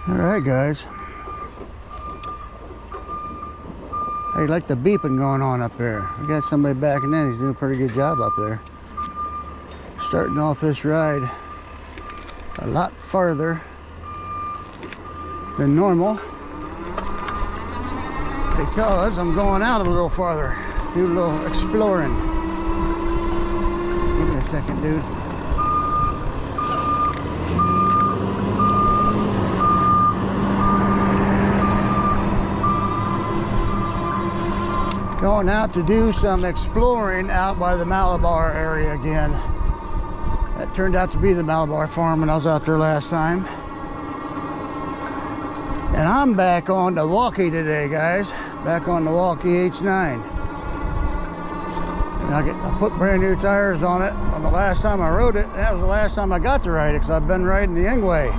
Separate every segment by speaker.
Speaker 1: All right, guys. Hey, like the beeping going on up there. We got somebody backing in. He's doing a pretty good job up there. Starting off this ride a lot farther than normal because I'm going out a little farther, do a little exploring. Give me a second, dude. Going out to do some exploring out by the Malabar area again. That turned out to be the Malabar farm when I was out there last time. And I'm back on the Wallke today, guys. Back on the Wallke H9. And I put brand new tires on it on the last time I rode it. And that was the last time I got to ride it because I've been riding the Engway.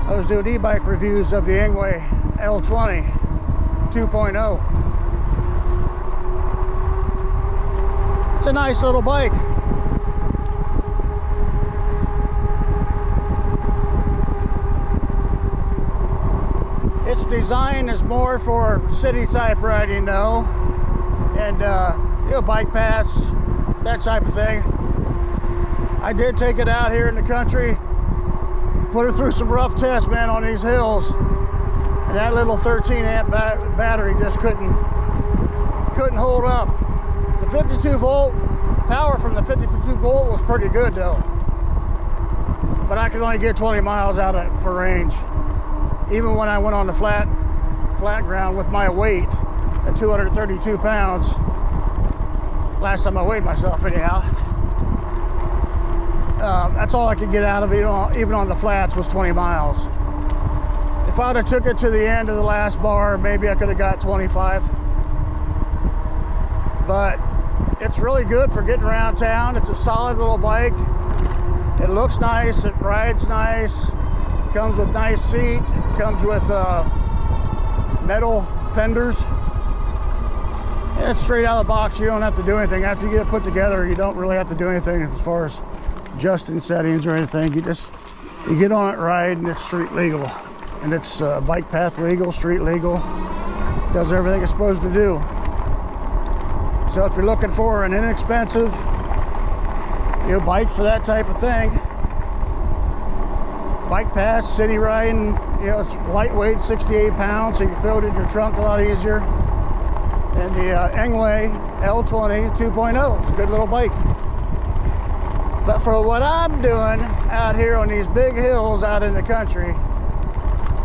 Speaker 1: I was doing e-bike reviews of the Engway L20 2.0. It's a nice little bike. Its design is more for city type riding though, and you know, bike paths, that type of thing. I did take it out here in the country, put it through some rough tests, man, on these hills, and that little 13 amp battery just couldn't hold up. The 52 volt power from the 52 volt was pretty good though, but I could only get 20 miles out of it for range. Even when I went on the flat ground with my weight at 232 pounds, last time I weighed myself anyhow, that's all I could get out of it, even on the flats, was 20 miles. If I would have took it to the end of the last bar, maybe I could have got 25. But it's really good for getting around town. It's a solid little bike. It looks nice, it rides nice, comes with nice seat, comes with metal fenders. And it's straight out of the box. You don't have to do anything. After you get it put together, you don't really have to do anything as far as adjusting settings or anything. You get on it, ride, and it's street legal. And it's bike path legal, street legal. Does everything it's supposed to do. So if you're looking for an inexpensive, you know, bike for that type of thing, bike pass, city riding, you know, it's lightweight, 68 pounds, so you can throw it in your trunk a lot easier. And the Engway L20 2.0, it's a good little bike. But for what I'm doing out here on these big hills out in the country,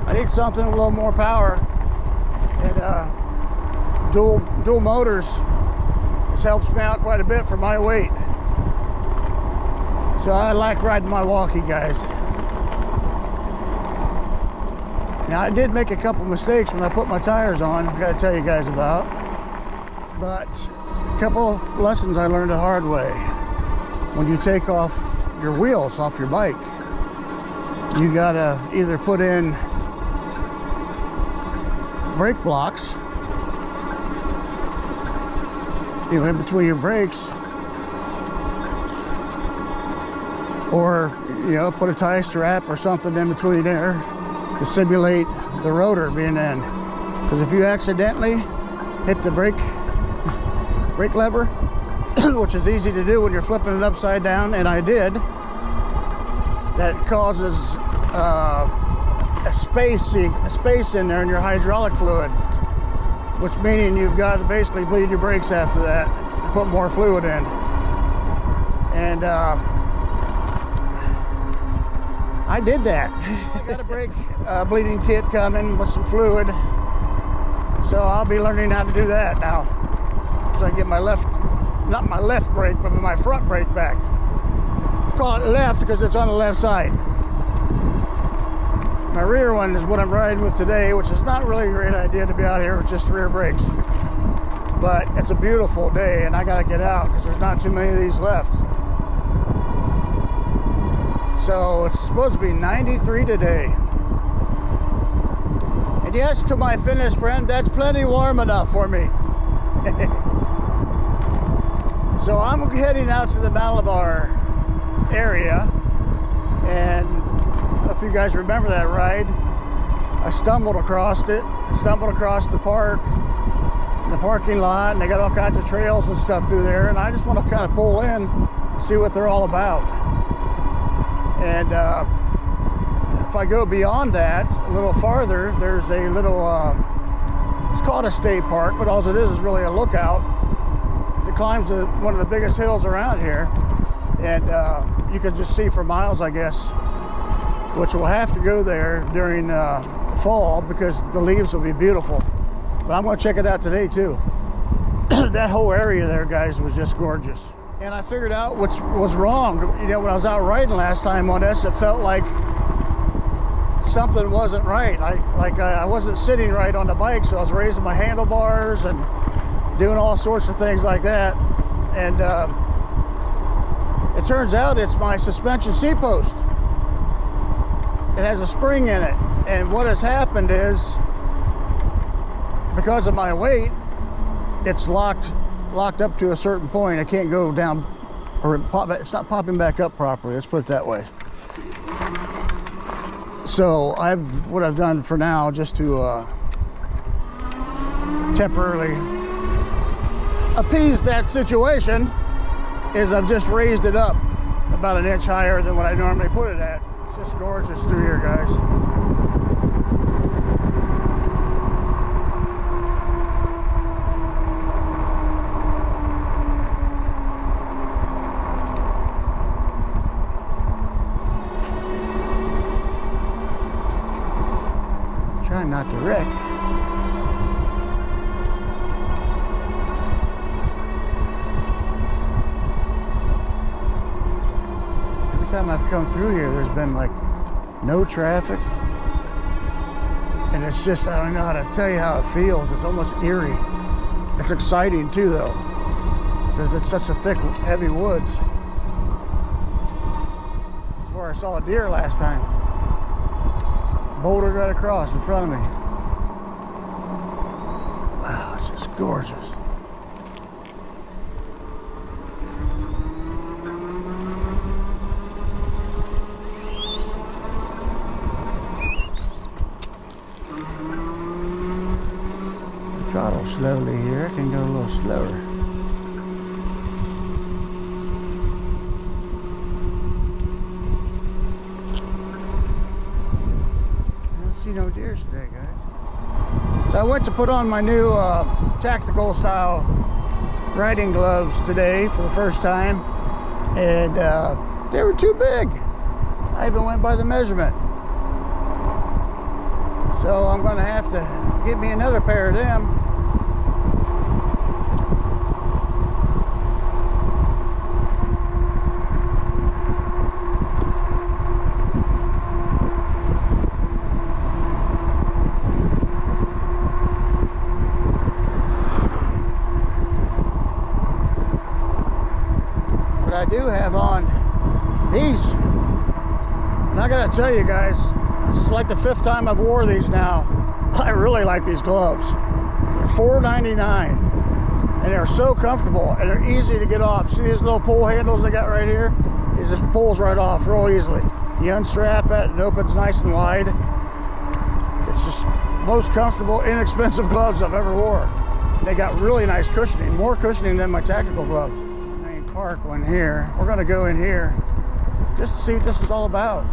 Speaker 1: I need something with a little more power. And dual motors, this helps me out quite a bit for my weight. So I like riding my Wallke, guys. Now I did make a couple mistakes when I put my tires on, I gotta tell you guys about. But a couple lessons I learned the hard way. When you take off your wheels off your bike, you gotta either put in brake blocks, you know, in between your brakes, or, you know, put a tie strap or something in between there to simulate the rotor being in. Because if you accidentally hit the brake lever, which is easy to do when you're flipping it upside down, and I did, that causes a space in there in your hydraulic fluid, which meaning you've got to basically bleed your brakes after that to put more fluid in. And I did that. I got a brake bleeding kit coming with some fluid, so I'll be learning how to do that now. So I get my not my left brake, but my front brake back. I call it left because it's on the left side. My rear one is what I'm riding with today, which is not really a great idea to be out here with just rear brakes. But it's a beautiful day and I gotta get out because there's not too many of these left. So it's supposed to be 93 today. And yes, to my Finnish friend, that's plenty warm enough for me. So I'm heading out to the Malabar area and I'm gonna if you guys remember that ride. I stumbled across it. I stumbled across the park, the parking lot, and they got all kinds of trails and stuff through there. And I just want to kind of pull in and see what they're all about. And if I go beyond that, a little farther, there's a little, it's called a state park, but all it is really a lookout. It climbs one of the biggest hills around here. And you can just see for miles, I guess, which we'll have to go there during fall because the leaves will be beautiful. But I'm going to check it out today too. That whole area there, guys, was just gorgeous. And I figured out what was wrong. You know, when I was out riding last time on this, it felt like something wasn't right. I wasn't sitting right on the bike, so I was raising my handlebars and doing all sorts of things like that. And it turns out it's my suspension seat post. It has a spring in it, and what has happened is, because of my weight, it's locked up to a certain point. I can't go down, or it's not popping back up properly. Let's put it that way. So what I've done for now, just to temporarily appease that situation, is I've just raised it up about an inch higher than what I normally put it at. It's just gorgeous through here, guys. Trying not to wreck. Time I've come through here, there's been like no traffic, and it's just, I don't know how to tell you how it feels. It's almost eerie. It's exciting too, though, because it's such a thick, heavy woods. This is where I saw a deer last time. Bouldered right across in front of me. Wow, it's just gorgeous. Throttle slowly here. I can go a little slower. I don't see no deers today, guys. So I went to put on my new tactical style riding gloves today for the first time, and they were too big. I even went by the measurement. So I'm going to have to get me another pair of them. But I do have on these, and I gotta tell you guys, this is like the 5th time I've wore these now. I really like these gloves. They're $4.99, and they're so comfortable, and they're easy to get off. See these little pull handles they got right here? It just pulls right off real easily. You unstrap it, and it opens nice and wide. It's just most comfortable, inexpensive gloves I've ever worn. They got really nice cushioning, more cushioning than my tactical gloves. This is the main park one here. We're gonna go in here just to see what this is all about.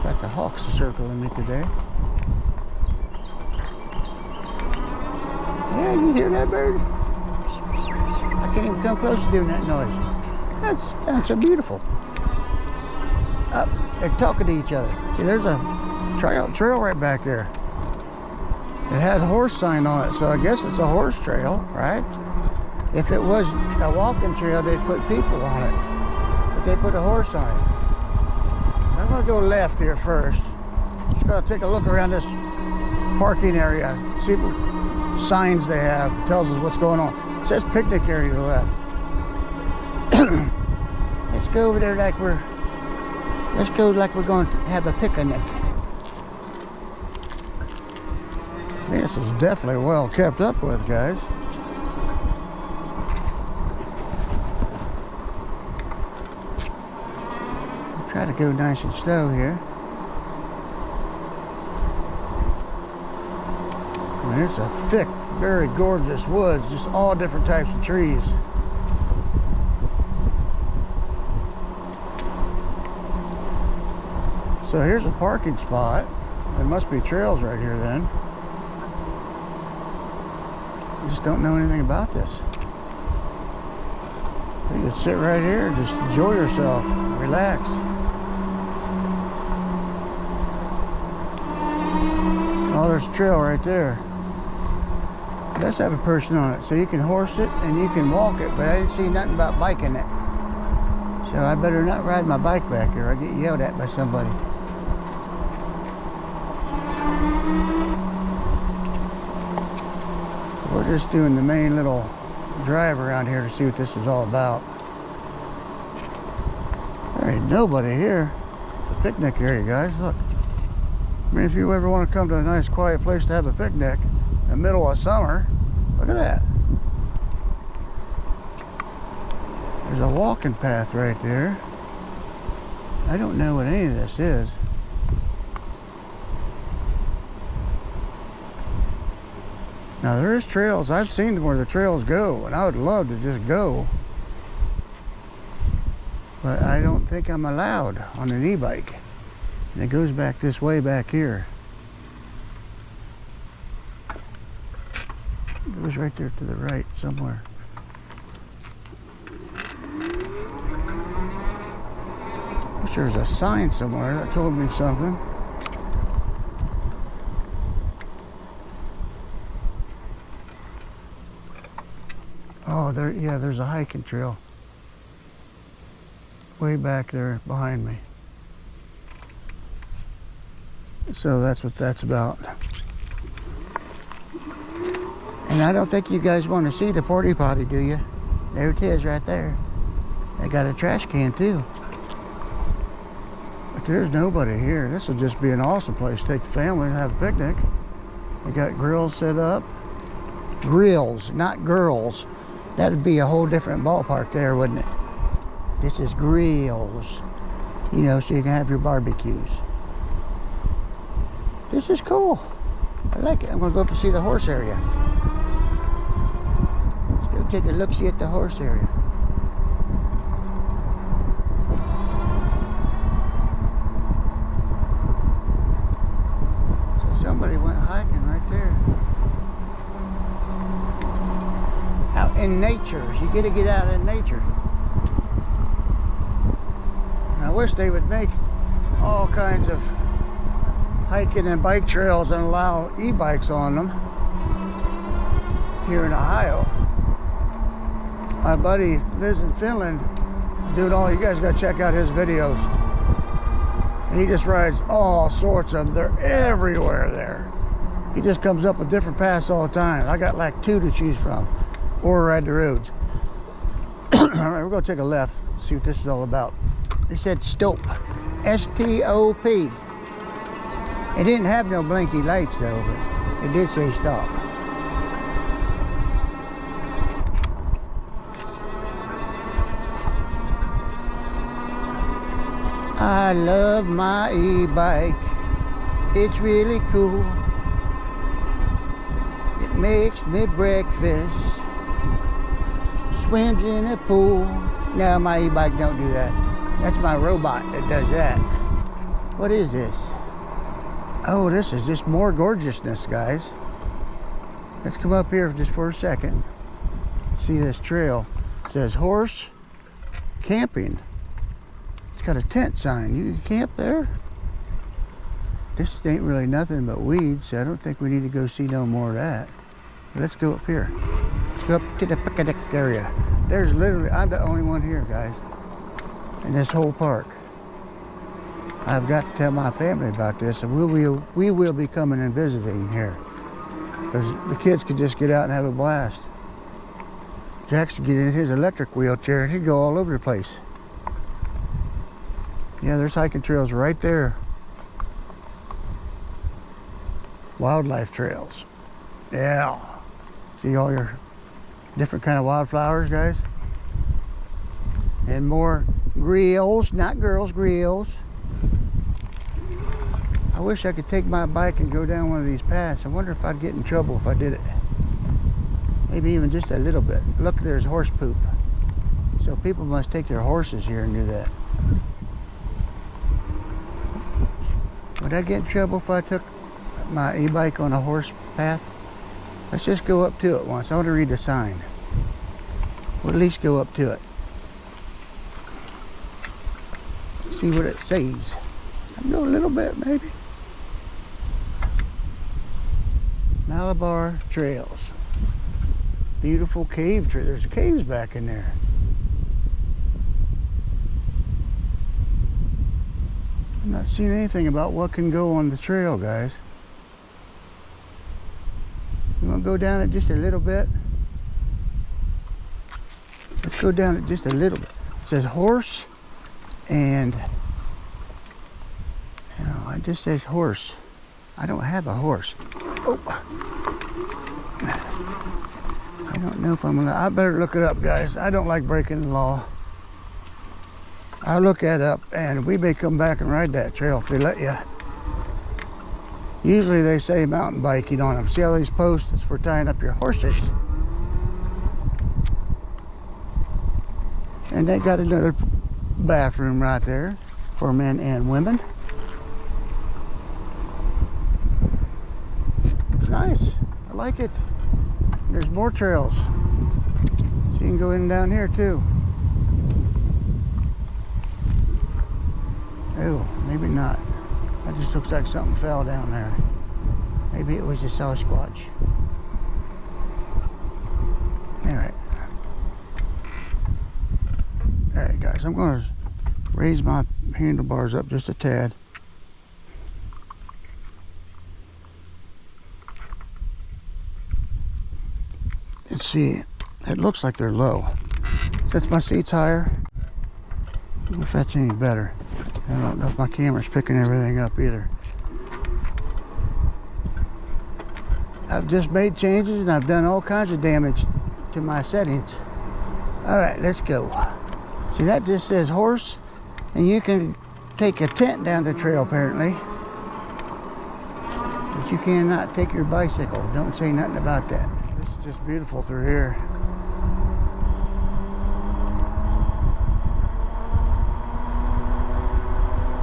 Speaker 1: Got the hawks circling me today. Yeah, you hear that bird? I can't even come close to doing that noise. That's so beautiful. They're talking to each other. See, there's a trail right back there. It had a horse sign on it, so I guess it's a horse trail, right? If it was a walking trail, they'd put people on it, but they put a horse on it. I'm gonna go left here first. Just gotta take a look around this parking area, see what signs they have. It tells us what's going on. It says picnic area to the left. Let's go over there like we're going to have a picnic. This is definitely well kept up with, guys. go nice and slow here. I mean, it's a thick, very gorgeous woods, just all different types of trees. So here's a parking spot. There must be trails right here then. I just don't know anything about this. You can sit right here and just enjoy yourself, relax. Oh, there's a trail right there. It does have a person on it, so you can horse it and you can walk it, but I didn't see nothing about biking it. So I better not ride my bike back here. I'll get yelled at by somebody. We're just doing the main little drive around here to see what this is all about. There ain't nobody here. It's a picnic area, guys. Look. I mean, if you ever want to come to a nice quiet place to have a picnic in the middle of summer, look at that. There's a walking path right there. I don't know what any of this is. Now there is trails. I've seen where the trails go, and I would love to just go. But I don't think I'm allowed on an e-bike. And it goes back this way back here. It goes right there to the right somewhere. I wish there was a sign somewhere that told me something. Oh, there, yeah, there's a hiking trail way back there behind me. So that's what that's about. And I don't think you guys want to see the porta potty, do you? There it is right there. They got a trash can too. But there's nobody here. This will just be an awesome place to take the family and have a picnic. They got grills set up. Grills, not girls. That'd be a whole different ballpark there, wouldn't it? This is grills. You know, so you can have your barbecues. This is cool. I like it. I'm gonna go up and see the horse area. Let's go take a look-see at the horse area. So somebody went hiking right there. Out in nature. You gotta get out in nature. I wish they would make all kinds of hiking and bike trails and allow e-bikes on them here in Ohio. My buddy lives in Finland doing all, you guys gotta check out his videos. And he just rides all sorts of them. They're everywhere there. He just comes up with different paths all the time. I got like 2 to choose from, or ride the roads. All right, we're gonna take a left, see what this is all about. They said stop, S-T-O-P. It didn't have no blinky lights though, but it did say stop. I love my e-bike. It's really cool. It makes me breakfast. Swims in a pool. No, my e-bike don't do that. That's my robot that does that. What is this? Oh, this is just more gorgeousness, guys. Let's come up here just for a second. See this trail. It says horse camping. It's got a tent sign. You can camp there. This ain't really nothing but weeds, so I don't think we need to go see no more of that. But let's go up here. Let's go up to the picnic area. There's literally, I'm the only one here, guys, in this whole park. I've got to tell my family about this, and we will be coming and visiting here, because the kids could just get out and have a blast. Jackson get in his electric wheelchair and he'd go all over the place. Yeah, there's hiking trails right there. Wildlife trails. Yeah. See all your different kind of wildflowers, guys? And more Grills, not girls, grills. I wish I could take my bike and go down one of these paths. I wonder if I'd get in trouble if I did it. Maybe even just a little bit. Look, there's horse poop. So people must take their horses here and do that. Would I get in trouble if I took my e-bike on a horse path? Let's just go up to it once. I want to read the sign. We'll at least go up to it. See what it says. I'll go a little bit, maybe. Malabar Trails. Beautiful cave tree. There's caves back in there. I'm not seeing anything about what can go on the trail, guys. You want to go down it just a little bit? Let's go down it just a little bit. It says horse and... No, it just says horse. I don't have a horse. Oh. I don't know if I'm gonna... I better look it up, guys. I don't like breaking the law. I'll look that up, and we may come back and ride that trail if they let you. Usually they say mountain biking on them. See all these posts? It's for tying up your horses. And they got another bathroom right there for men and women. It's nice. I like it. There's more trails. So you can go in and down here too. Oh, maybe not. That just looks like something fell down there. Maybe it was a Sasquatch. Alright. Alright guys, I'm going to raise my handlebars up just a tad. And see, it looks like they're low. Since my seat's higher, I don't know if that's any better. I don't know if my camera's picking everything up either. I've just made changes and I've done all kinds of damage to my settings. Alright, let's go. See, that just says horse, and you can take a tent down the trail apparently. But you cannot take your bicycle. Don't say nothing about that. This is just beautiful through here.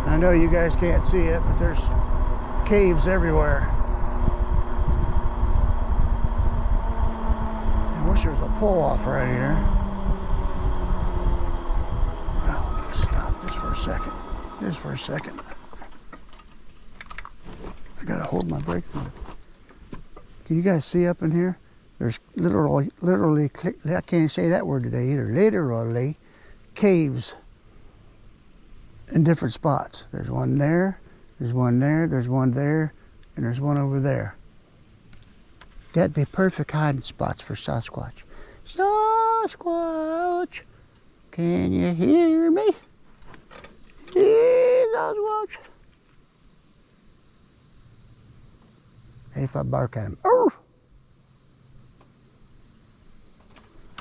Speaker 1: I know you guys can't see it, but there's caves everywhere. I wish there was a pull-off right here. Oh, let's stop this for a second. Just for a second. I gotta hold my brake. Can you guys see up in here? There's literally, I can't say that word today either. Literally, caves in different spots. There's one there, there's one there, there's one there, and there's one over there. That'd be perfect hiding spots for Sasquatch. Sasquatch, can you hear me? Hey, Sasquatch. Hey, if I bark at him, oh!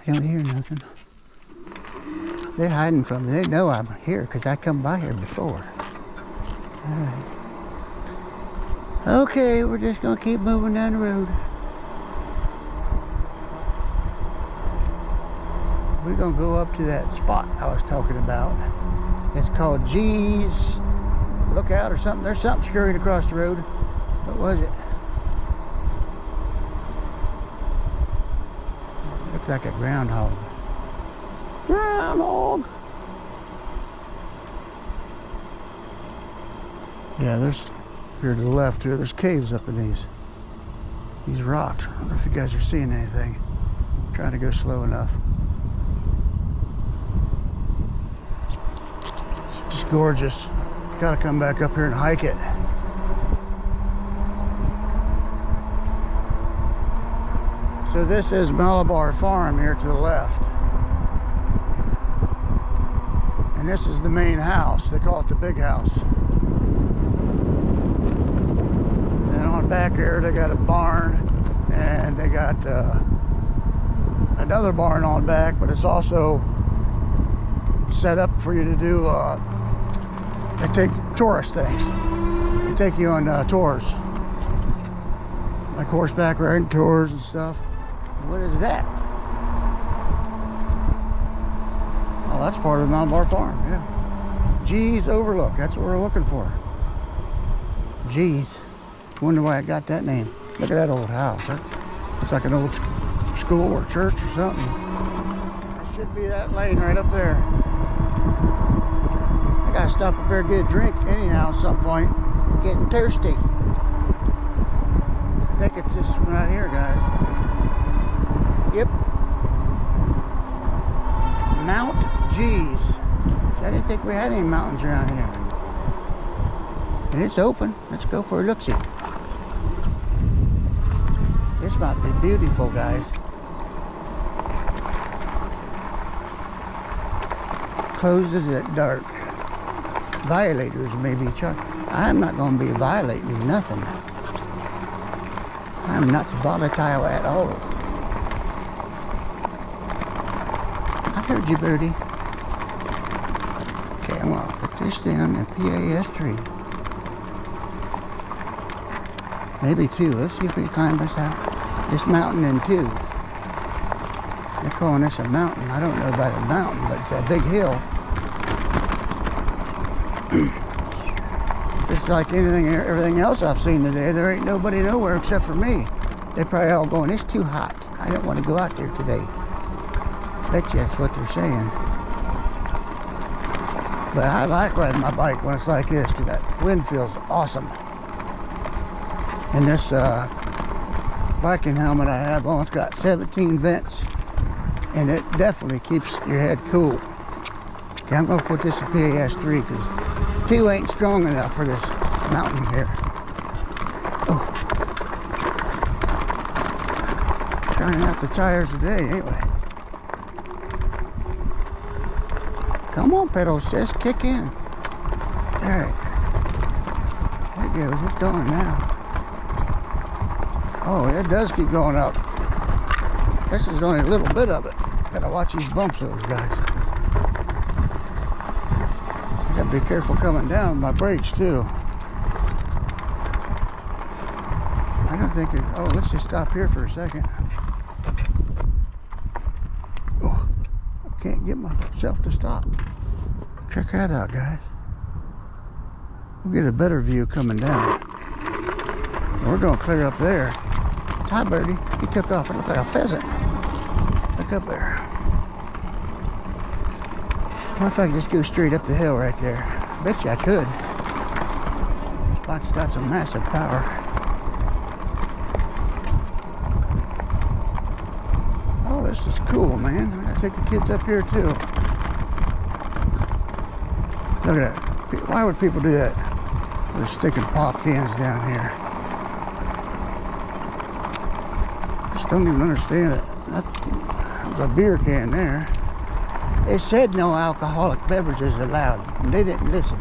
Speaker 1: I don't hear nothing. They're hiding from me. They know I'm here because I come by here before. All right. Okay, we're just gonna keep moving down the road. We're gonna go up to that spot I was talking about. It's called G's Lookout or something. There's something scurrying across the road. What was it? Looks like a groundhog. Groundhog. Yeah, there's here to the left here. There's caves up in these rocks. I don't know if you guys are seeing anything. I'm trying to go slow enough. It's just gorgeous. Got to come back up here and hike it. So this is Malabar Farm here to the left. And this is the main house. They call it the big house. And on back here they got a barn, and they got another barn on back, but it's also set up for you to do, they take tourist things. They take you on tours. Like horseback riding tours and stuff. What is that? Oh, that's part of the Malabar farm, yeah. G's Overlook, that's what we're looking for. G's. Wonder why I got that name. Look at that old house. It's like an old school or church or something. There should be that lane right up there. I gotta stop up there and get a drink anyhow at some point. I'm getting thirsty. I think it's this one right here, guys. Yep. Mount G's. I didn't think we had any mountains around here. And it's open. Let's go for a look-see. This might be beautiful, guys. Closes at dark. Violators may be charged. I'm not going to be violating nothing. I'm not volatile at all. I heard you, birdie. Okay, I'm going to put this down in PAS tree. Maybe two. Let's see if we can climb this mountain in two. They're calling this a mountain. I don't know about a mountain, but it's a big hill. If it's like everything else I've seen today, there ain't nobody nowhere except for me. They're probably all going, it's too hot. I don't want to go out there today. Bet you that's what they're saying. But I like riding my bike when it's like this because that wind feels awesome. And this biking helmet I have on, it's got 17 vents. And it definitely keeps your head cool. Okay, I'm going to put this in PAS 3 because 2 ain't strong enough for this mountain here. Oh. Turning out the tires today, ain't we? Come on, pedal sis, kick in. Alright. There it goes, it's going now. Oh, it does keep going up. This is only a little bit of it. Gotta watch these bumps, those guys. I gotta be careful coming down with my brakes too. I don't think it. Oh, let's just stop here for a second. Oh, I can't get myself to stop. Check that out, guys. We'll get a better view coming down. We're gonna clear up there. Hi, birdie. He took off. It looked like a pheasant. Look up there. What if I could just go straight up the hill right there? I bet you I could. This bike's got some massive power. Oh, this is cool, man. I gotta take the kids up here too. Look at that. Why would people do that? They're sticking pop cans down here. Just don't even understand it. That was a beer can there. It said no alcoholic beverages allowed, and they didn't listen.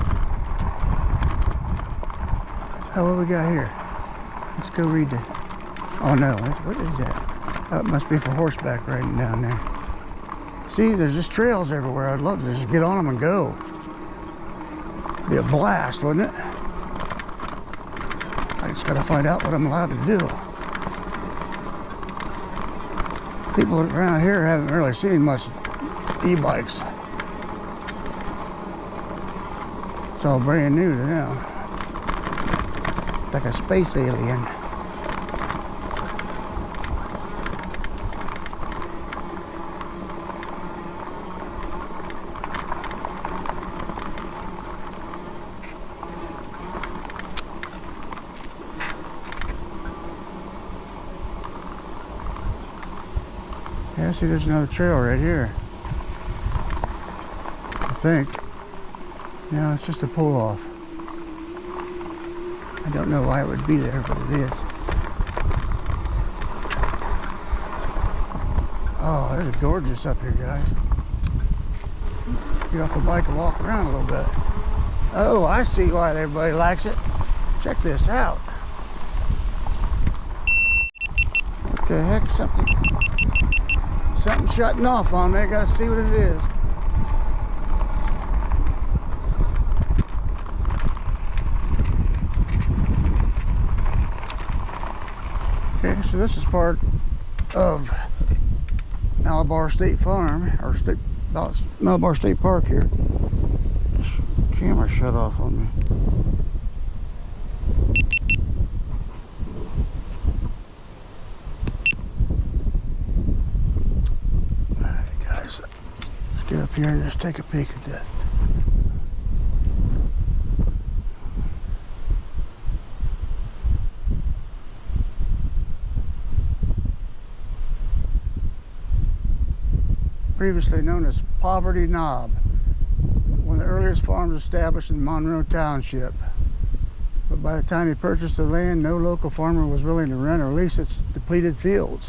Speaker 1: Oh, what we got here? Let's go read the... Oh no, what is that? Oh, it must be for horseback riding down there. See, there's just trails everywhere. I'd love to just get on them and go. Be a blast, wouldn't it? I just gotta find out what I'm allowed to do. People around here haven't really seen much e-bikes. It's all brand new to them. Like a space alien. Yeah, see, there's another trail right here. I think. No, it's just a pull off. I don't know why it would be there, but it is. Oh, there's a gorgeous up here, guys. Get off the bike and walk around a little bit. Oh, I see why everybody likes it. Check this out. What the heck? Something shutting off on me. I gotta see what it is. Okay, so this is part of Malabar State Farm, or Malabar State Park here. This camera shut off on me. Alright guys, let's get up here and just take a peek at that. Previously known as Poverty Knob, one of the earliest farms established in Monroe Township. But by the time he purchased the land, no local farmer was willing to rent or lease its depleted fields.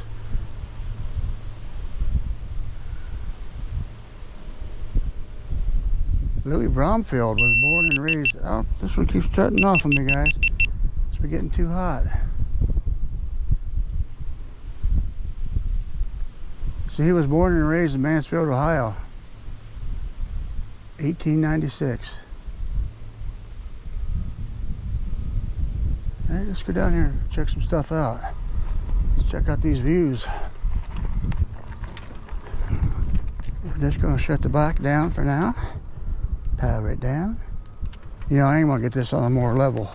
Speaker 1: Louis Bromfield was born and raised. Oh, this one keeps shutting off on me, guys. It's been getting too hot. So he was born and raised in Mansfield, Ohio, 1896. All right, let's go down here and check some stuff out. Let's check out these views. We're just going to shut the bike down for now. Power it down. You know, I ain't going to get this on a more level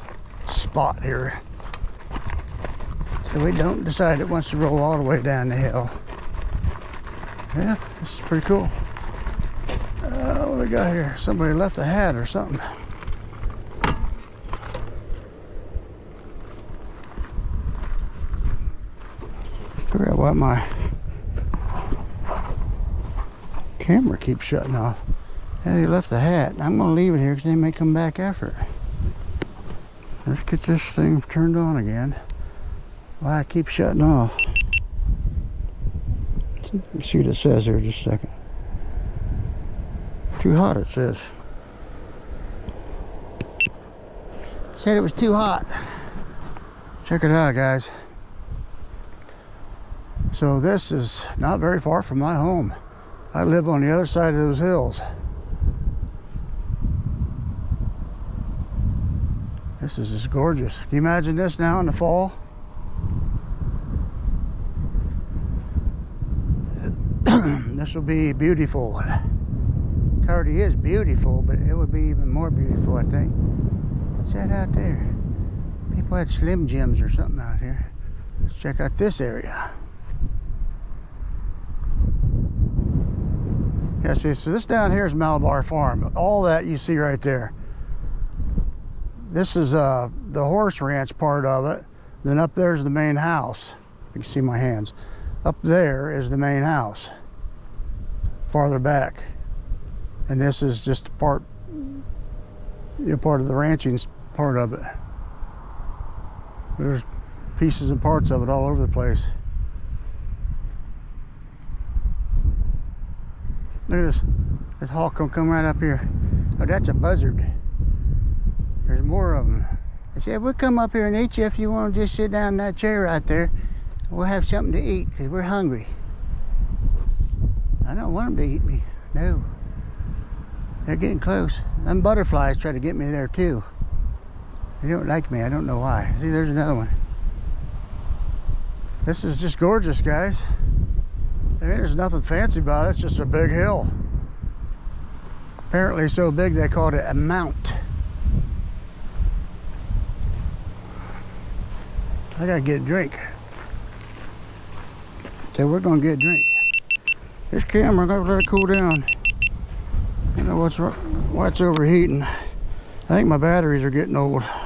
Speaker 1: spot here, so we don't decide it wants to roll all the way down the hill. Yeah, this is pretty cool. What do we got here? Somebody left a hat or something. Figure out why my camera keeps shutting off. Yeah, they left the hat. I'm going to leave it here because they may come back after it. Let's get this thing turned on again. Why it keeps shutting off. Let's see what it says here just a second. Too hot, it says. Said it was too hot. Check it out, guys. So this is not very far from my home. I live on the other side of those hills. This is just gorgeous. Can you imagine this now in the fall? This will be beautiful. It already is beautiful, but it would be even more beautiful, I think. What's that out there? People had Slim Jims or something out here. Let's check out this area. Yeah, see, so this down here is Malabar Farm. All that you see right there. This is the horse ranch part of it. Then up there's the main house. You can see my hands. Up there is the main house. Farther back. And this is just part, part of the ranching part of it. There's pieces and parts of it all over the place. Look at this. This hawk will come right up here. Oh, that's a buzzard. There's more of them. I said, we'll come up here and eat you if you want to just sit down in that chair right there. We'll have something to eat because we're hungry. I don't want them to eat me. No. They're getting close. Them butterflies try to get me there too. They don't like me. I don't know why. See, there's another one. This is just gorgeous, guys. I mean, there's nothing fancy about it. It's just a big hill. Apparently so big they called it a mount. I gotta get a drink. So we're gonna get a drink. This camera, I'm gonna let it cool down. I don't know why it's overheating. I think my batteries are getting old. I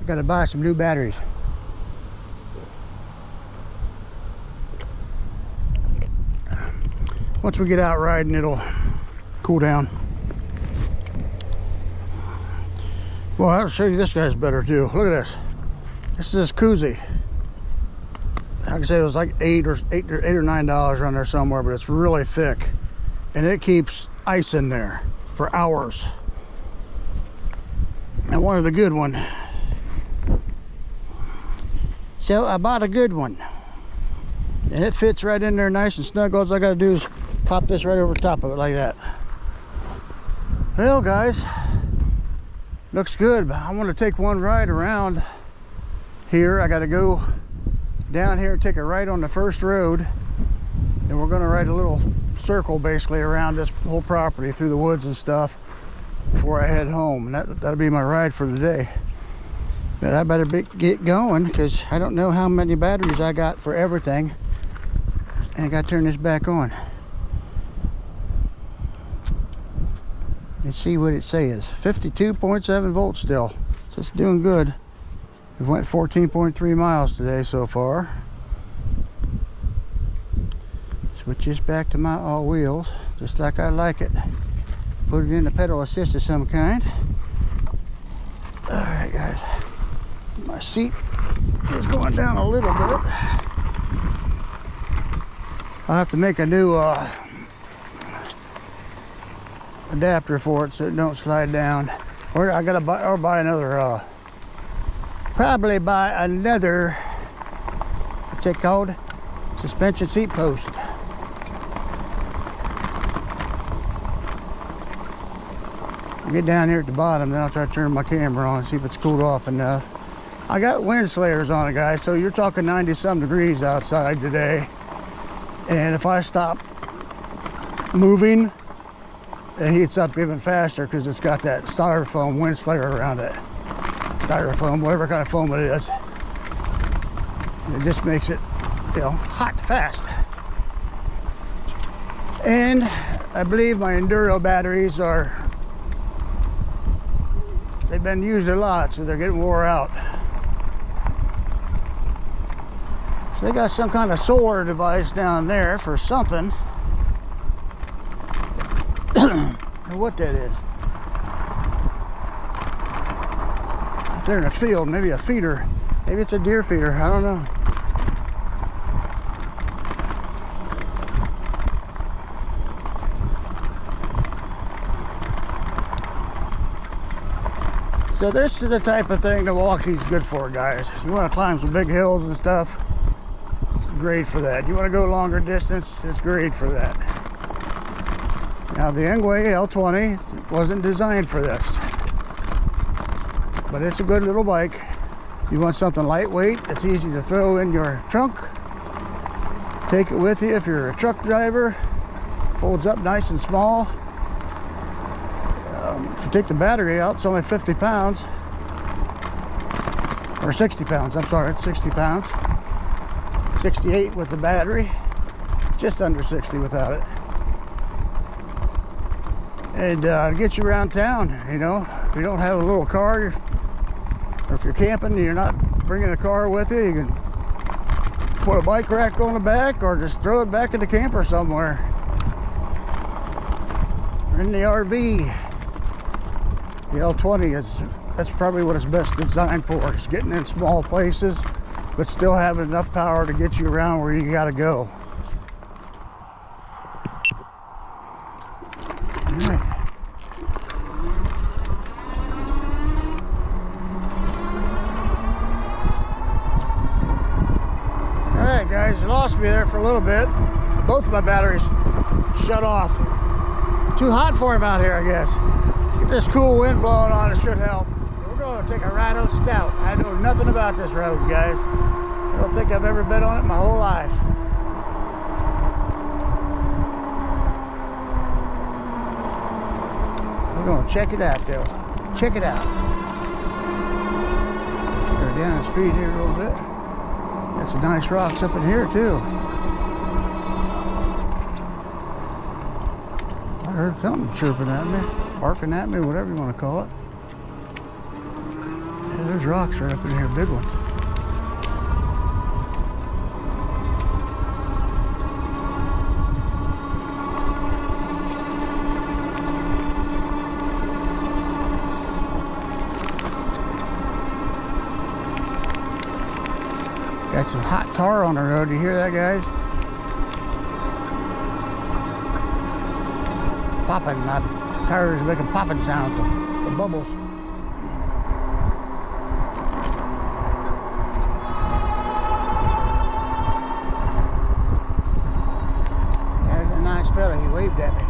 Speaker 1: gotta buy some new batteries. Once we get out riding, it'll cool down. Well, I'll show you this guy's better too. Look at this. This is this koozie. I can say it was like $8 or $9 on there somewhere, but it's really thick, and it keeps ice in there for hours. I wanted a good one, so I bought a good one, and it fits right in there nice and snug. All I got to do is pop this right over top of it like that. Well, guys, looks good. But I want to take one ride around here. I got to go down here and take a right on the first road, and we're going to ride a little circle basically around this whole property through the woods and stuff before I head home. And that'll be my ride for the day. But I better get going, because I don't know how many batteries I got for everything. And I got to turn this back on and see what it says. 52.7 volts still, so it's doing good. We went 14.3 miles today so far. Switch this back to my all wheels, just like I like it. Put it in a pedal assist of some kind. All right, guys. My seat is going down a little bit. I'll have to make a new adapter for it so it don't slide down. Or I gotta buy another. Probably buy another. What's it called? Suspension seat post. I'll get down here at the bottom, then I'll try to turn my camera on and see if it's cooled off enough. I got wind slayers on it, guys, so you're talking 90-some degrees outside today. And if I stop moving, it heats up even faster because it's got that styrofoam wind slayer around it. Styrofoam, whatever kind of foam it is. It just makes it, hot fast. And I believe my Enduro batteries they've been used a lot, so they're getting wore out. So they got some kind of solar device down there for something. I don't know what that is. Up there in the field, maybe a feeder. Maybe it's a deer feeder, I don't know. So this is the type of thing that Wallke's good for, guys. You want to climb some big hills and stuff, it's great for that. You want to go longer distance, it's great for that. Now the Engway L20 wasn't designed for this, but it's a good little bike. You want something lightweight that's easy to throw in your trunk. Take it with you if you're a truck driver. Folds up nice and small. If you take the battery out, it's only 50 pounds. Or 60 pounds, I'm sorry, it's 60 pounds. 68 with the battery. Just under 60 without it. And to get you around town, if you don't have a little car, or if you're camping and you're not bringing a car with you, you can put a bike rack on the back or just throw it back in the camper somewhere. Or in the RV. The L20 that's probably what it's best designed for, is getting in small places, but still having enough power to get you around where you gotta go. Alright guys, you lost me there for a little bit. Both of my batteries shut off. Too hot for them out here, I guess. Get this cool wind blowing on, it should help. We're going to take a ride on Scout. I know nothing about this road, guys. I don't think I've ever been on it my whole life. We're going to check it out, though. Check it out. Go down the speed here a little bit. Got some nice rocks up in here, too. I heard something chirping at me, barking at me, whatever you want to call it. Yeah, there's rocks right up in here, big ones. Got some hot tar on the road. You hear that, guys? Popping. My tires are making popping sounds. The bubbles. There's a nice fella. He waved at me.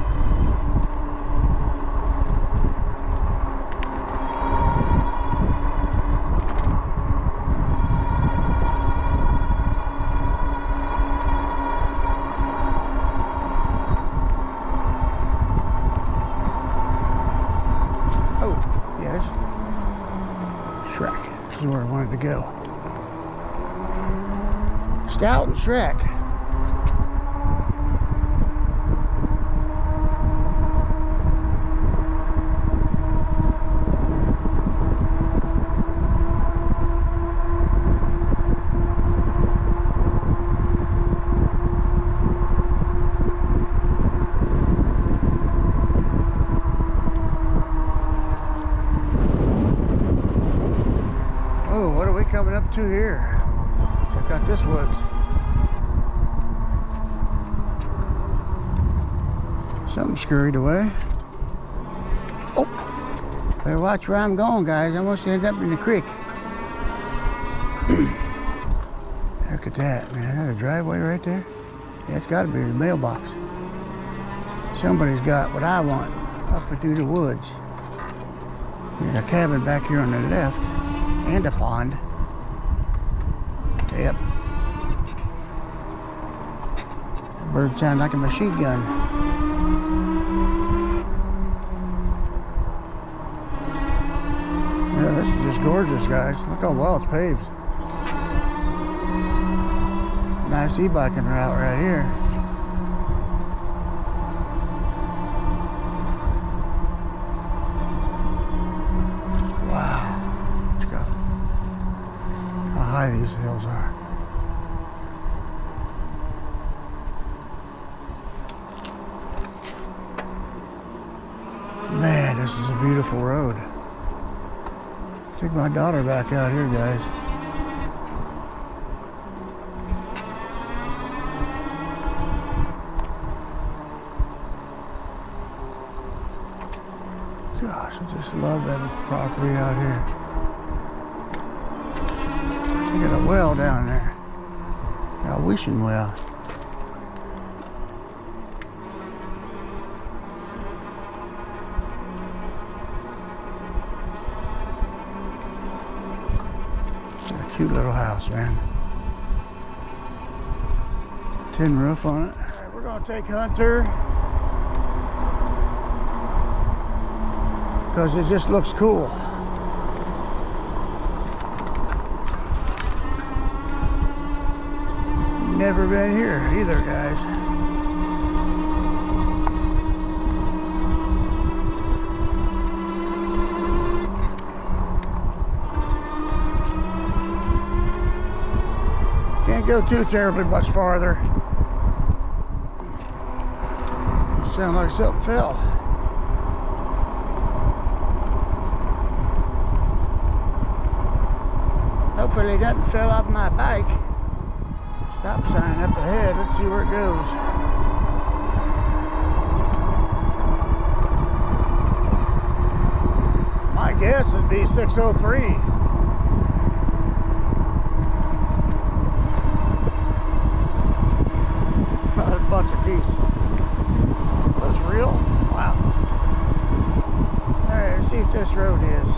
Speaker 1: to go. Stout and Shrek. Oh, what are we coming up to here? Check out this woods. Something scurried away. Oh, better watch where I'm going, guys. I almost end up in the creek. Look at that, man. Is that a driveway right there? Yeah, it's got to be the mailbox. Somebody's got what I want up and through the woods. There's a cabin back here on the left and a pond. Yep. That bird sounds like a machine gun. Yeah, this is just gorgeous, guys. Look how well it's paved. Nice e-biking route right here. Wow. Look how high these hills are. Man, this is a beautiful road. Take my daughter back out here, guys. Gosh, I just love that property out here. You got a well down there. A wishing well. Cute little house, man. Tin roof on it. All right, we're gonna take Hunter because it just looks cool. Never been here either, guys. Can't go too terribly much farther. Sound like something fell. Hopefully it doesn't fell off my bike. Stop sign up ahead. Let's see where it goes. My guess would be 603. A bunch of geese. That's real? Wow. Alright, let's see what this road is.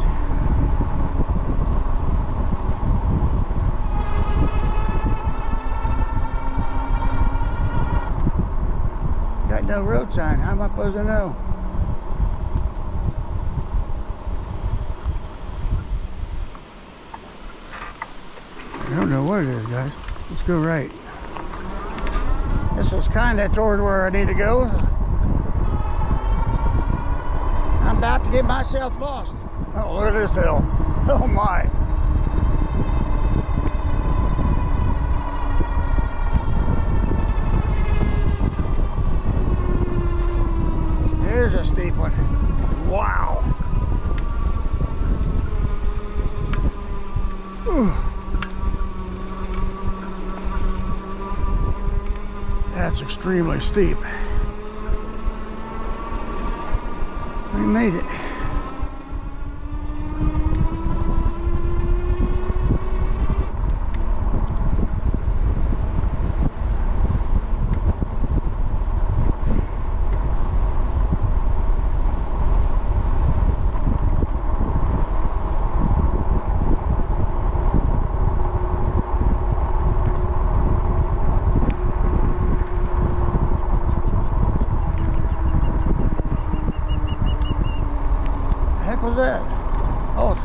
Speaker 1: Got no road sign. How am I supposed to know? I don't know what it is, guys. Let's go right. This is kind of toward where I need to go. I'm about to get myself lost. Oh, look at this hill. Oh my. Here's a steep one. Wow. Ooh. That's extremely steep. We made it. That? Oh,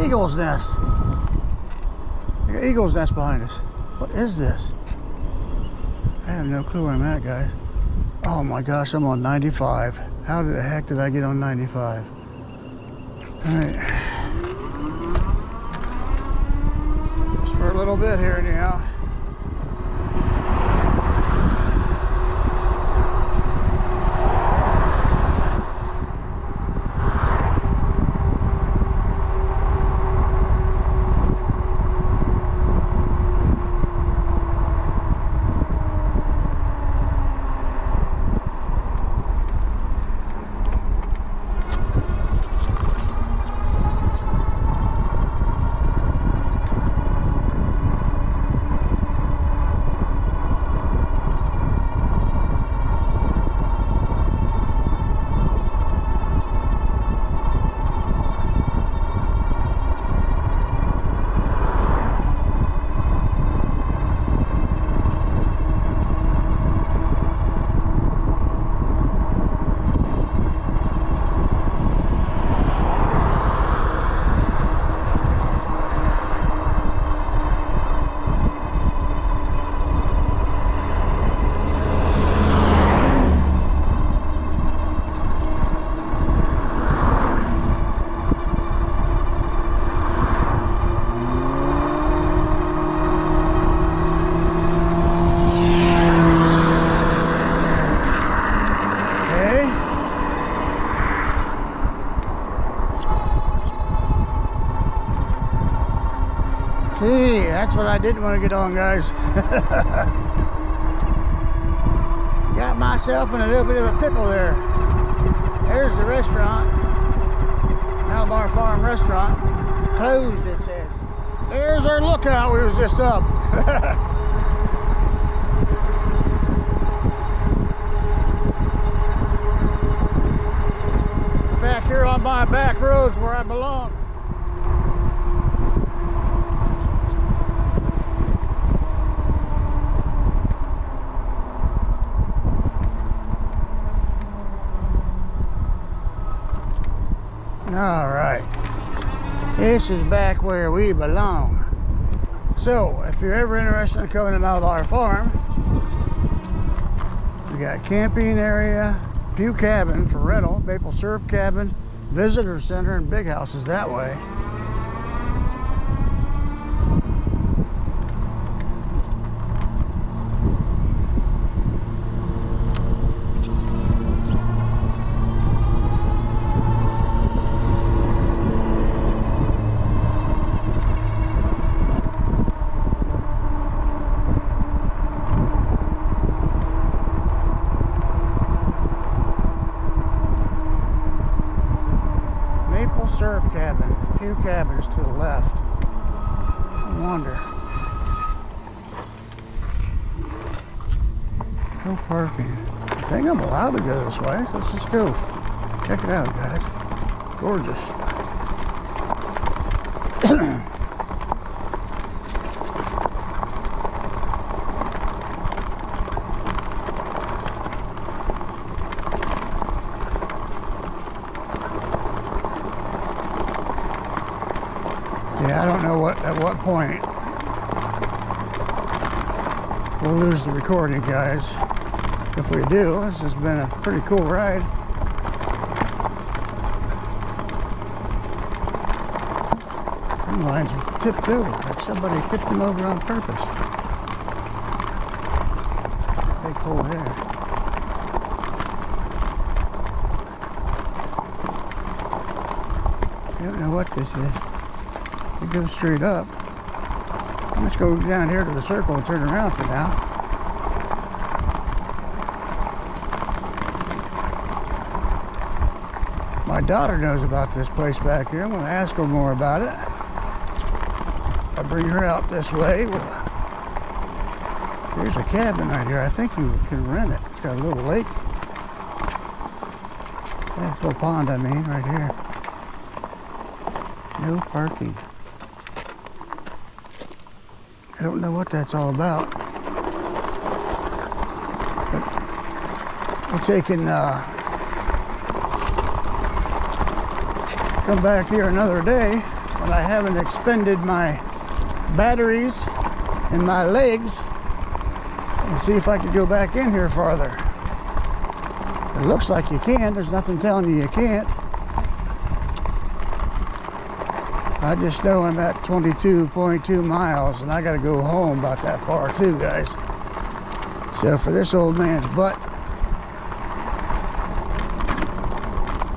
Speaker 1: eagle's nest. We got eagle's nest behind us. What is this? I have no clue where I'm at, guys. Oh my gosh, I'm on 95. How the heck did I get on 95? All right. Just for a little bit here anyhow. See, that's what I didn't want to get on, guys. Got myself in a little bit of a pickle there. There's the restaurant. Malabar Farm Restaurant. Closed, it says. There's our lookout we was just up. Back here on my back roads where I belong. All right, this is back where we belong. So if you're ever interested in coming to Malabar Farm, we got camping area, pew cabin for rental, maple syrup cabin, visitor center, and big houses that way. Syrup cabin, pew cabin is to the left. I wonder. No parking. I think I'm allowed to go this way. Let's just go. Check it out, guys. Gorgeous. Yeah, I don't know at what point we'll lose the recording, guys. If we do, this has been a pretty cool ride. Some lines are tipped over, like somebody tipped them over on purpose. Big hole there. I don't know what this is. It goes straight up. Let's go down here to the circle and turn around for now. My daughter knows about this place back here. I'm going to ask her more about it. I'll bring her out this way. There's a cabin right here. I think you can rent it. It's got a little lake. Yeah, little pond, I mean, right here. No parking. I don't know what that's all about. But we're taking, come back here another day but I haven't expended my batteries in my legs and see if I could go back in here farther. It looks like you can. There's nothing telling you can't. I just know I'm at 22.2 miles and I got to go home about that far too, guys. So for this old man's butt,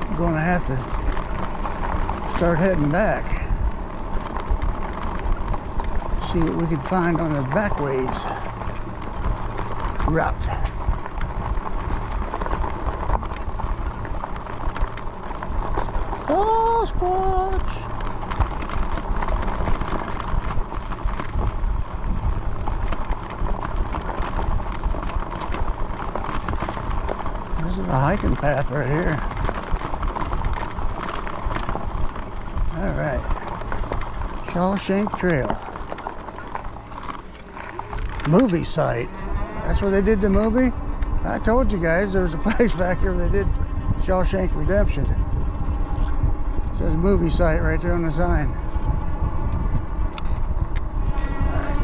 Speaker 1: I'm going to have to start heading back. See what we can find on the back ways route. Oh, Squatch! This is a hiking path right here. All right, Shawshank Trail. Movie site. That's where they did the movie. I told you guys there was a place back here where they did Shawshank Redemption. It says movie site right there on the sign. Alright.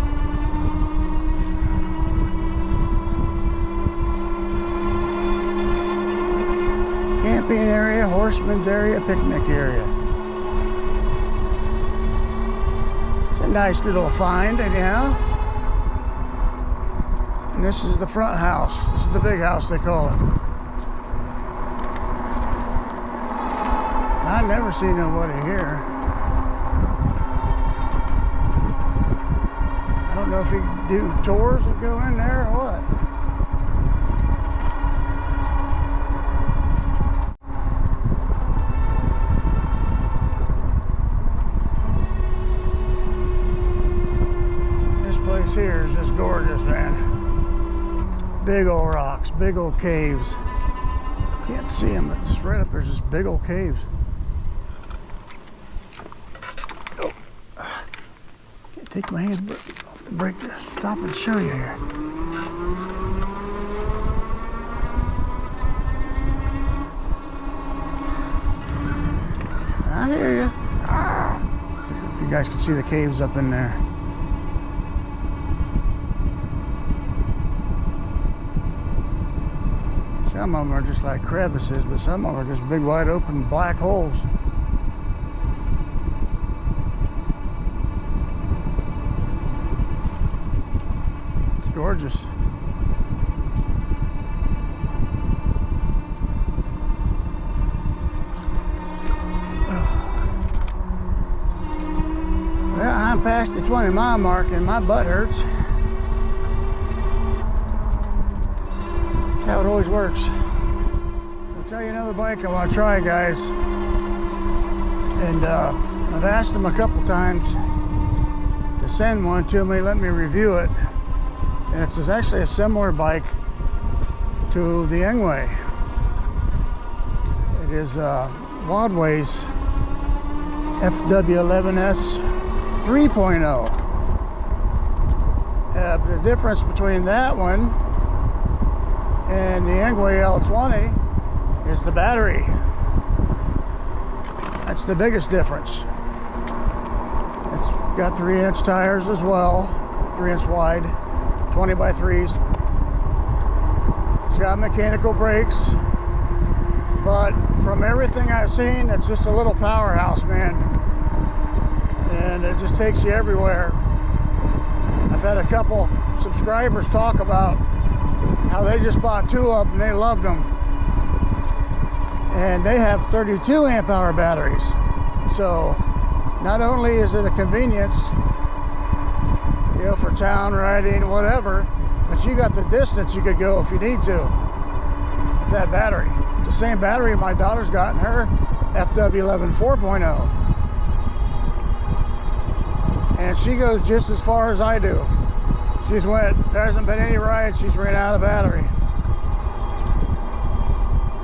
Speaker 1: Camping area, horseman's area, picnic area. It's a nice little find anyhow. And this is the front house. This is the big house they call it. I never see nobody here. I don't know if you do tours that go in there or what. This place here is just gorgeous, man. Big old rocks, big old caves. Can't see them, but just right up there's just big old caves. Oh, can't take my hands off the brake to stop and show you here. I hear you. If you guys can see the caves up in there. Some of them are just like crevices, but some of them are just big, wide open black holes. It's gorgeous. Well, I'm past the 20-mile mark and my butt hurts. How it always works. I'll tell you another bike I want to try, guys. And I've asked them a couple times to send one to me, let me review it. And it's actually a similar bike to the Engway. It is Wallke's FW11S 3.0. The difference between that one and the Engway L20 is the battery. That's the biggest difference. It's got 3-inch tires as well, 3-inch wide, 20 by 3s. It's got mechanical brakes, but from everything I've seen, it's just a little powerhouse, man. And it just takes you everywhere. I've had a couple subscribers talk about how they just bought 2 of them and they loved them. And they have 32 amp hour batteries. So not only is it a convenience, you know, for town riding, whatever, but you got the distance you could go if you need to with that battery. It's the same battery my daughter's got in her FW11 4.0. And she goes just as far as I do. She's went, there hasn't been any ride, she's ran out of battery.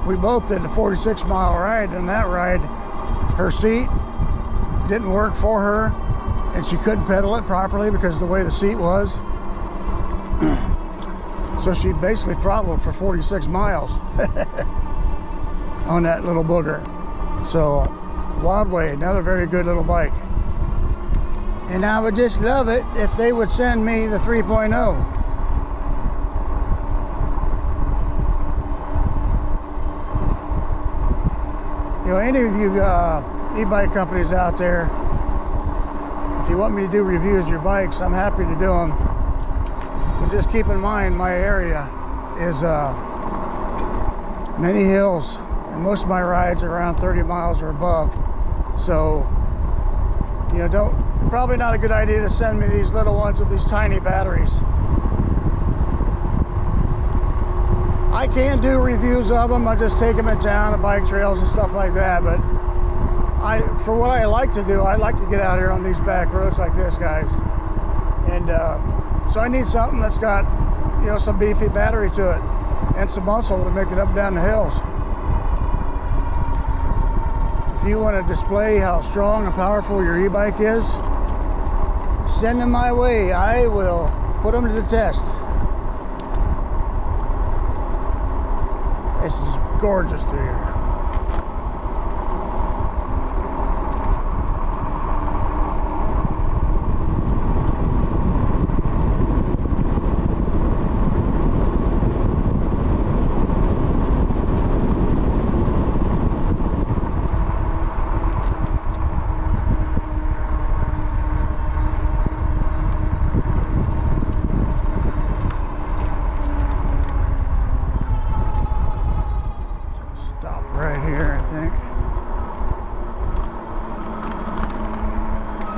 Speaker 1: We both did a 46-mile ride, and that ride, her seat didn't work for her, and she couldn't pedal it properly because of the way the seat was. So she basically throttled for 46 miles on that little booger. So, Wallke, another very good little bike. And I would just love it if they would send me the 3.0. You know, any of you e-bike companies out there, if you want me to do reviews of your bikes, I'm happy to do them. But just keep in mind, my area is many hills, and most of my rides are around 30 miles or above. So, you know, probably not a good idea to send me these little ones with these tiny batteries. I can do reviews of them. I just take them in town and bike trails and stuff like that. But for what I like to do, I like to get out here on these back roads like this, guys. And so I need something that's got, you know, some beefy battery to it and some muscle to make it up and down the hills. If you want to display how strong and powerful your e-bike is, send them my way. I will put them to the test. This is gorgeous through here.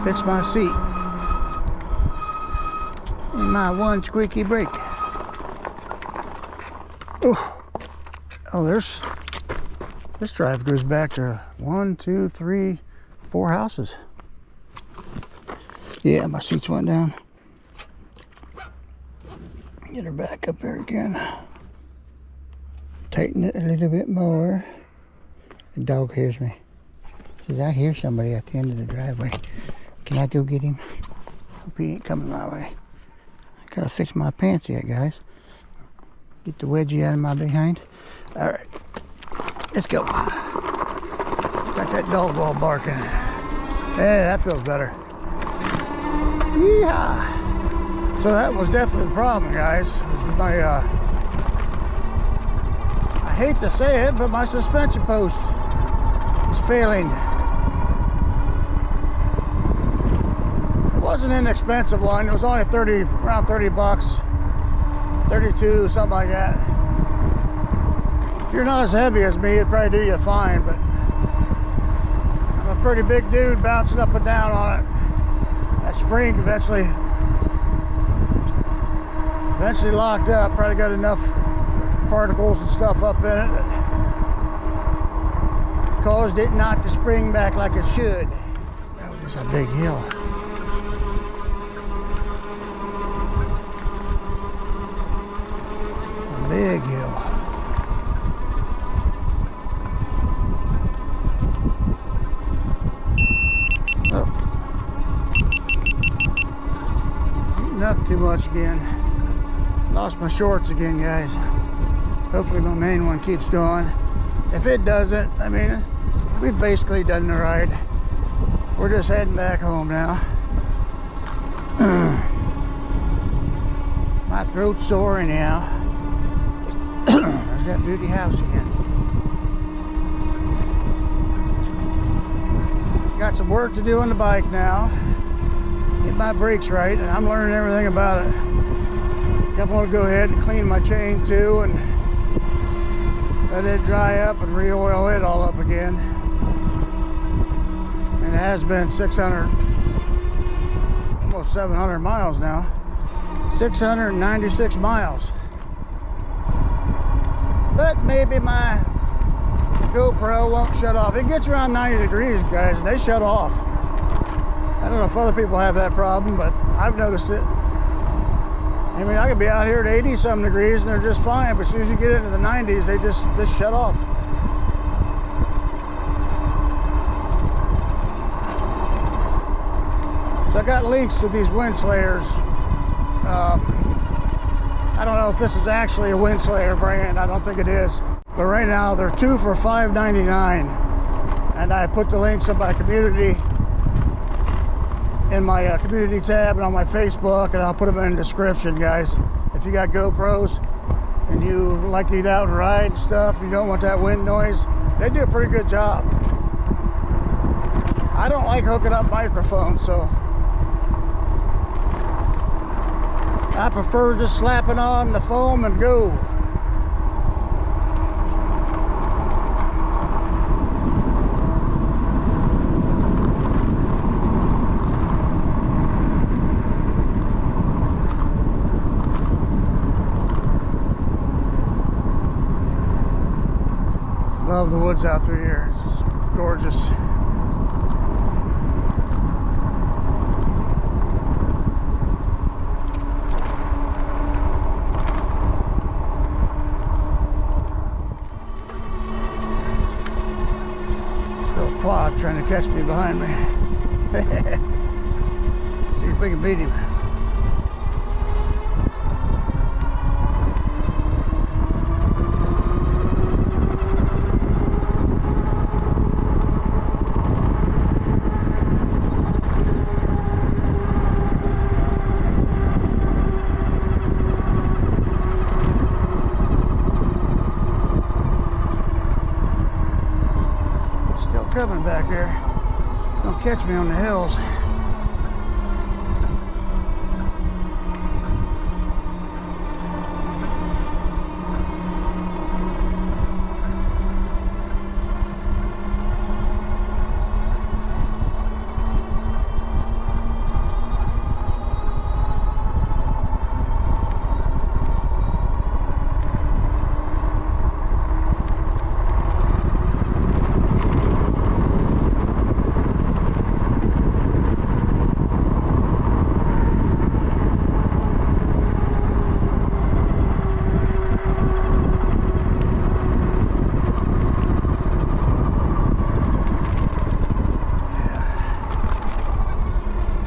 Speaker 1: Fix my seat and my one squeaky brake. Oh, this drive goes back to 1, 2, 3, 4 houses. Yeah, my seats went down. Get her back up there again. Tighten it a little bit more. The dog hears me. Says, I hear somebody at the end of the driveway. Can I go get him? Hope he ain't coming my way. I gotta fix my pants yet, guys. Get the wedgie out of my behind. Alright, let's go. Got that dog all barking. Yeah, that feels better. Yeehaw! So that was definitely the problem, guys. This is my, I hate to say it, but my suspension post is failing. It was an inexpensive one. It was only around 30 bucks, 32, something like that. If you're not as heavy as me, it'd probably do you fine, but I'm a pretty big dude bouncing up and down on it. That spring eventually locked up. Probably got enough particles and stuff up in it that caused it not to spring back like it should. That was a big hill. A big hill. Oh. Eating up too much again. Lost my shorts again, guys. Hopefully my main one keeps going. If it doesn't, I mean, we've basically done the ride. We're just heading back home now. My throat's sore anyhow. There's that beauty house again. Got some work to do on the bike now. Get my brakes right, and I'm learning everything about it. I'm going to go ahead and clean my chain too and let it dry up and re-oil it all up again. And it has been 600, almost 700 miles now. 696 miles. But maybe my GoPro won't shut off. It gets around 90 degrees, guys, and they shut off. I don't know if other people have that problem, but I've noticed it. I mean, I could be out here at 80-some degrees and they're just fine, but as soon as you get into the 90s, they just shut off. So I got leaks to these wind slayers. I don't know if this is actually a wind slayer brand. I don't think it is. But right now, they're 2 for $5.99. And I put the links in my community. in my community tab and on my Facebook, and I'll put them in the description, guys. If you got GoPros and you like to eat out and ride and stuff, you don't want that wind noise, they do a pretty good job. I don't like hooking up microphones, so I prefer just slapping on the foam and go. Love the woods out through here. It's just gorgeous. Little quad trying to catch me behind me. See if we can beat him. Coming back here. Don't catch me on the hills.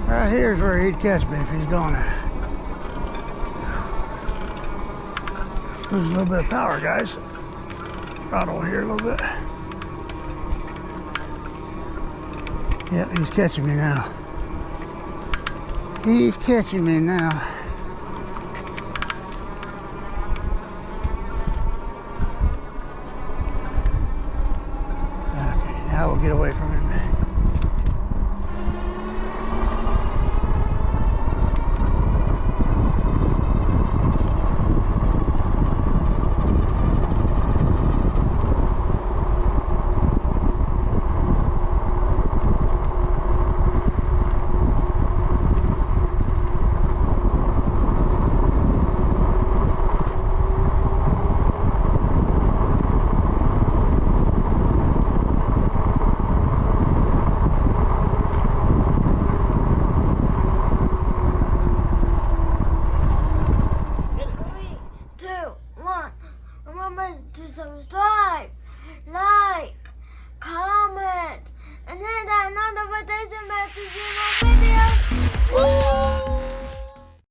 Speaker 1: Right here's where he'd catch me if he's going to lose a little bit of power, guys. Throttle here a little bit. Yep, he's catching me now. He's catching me now.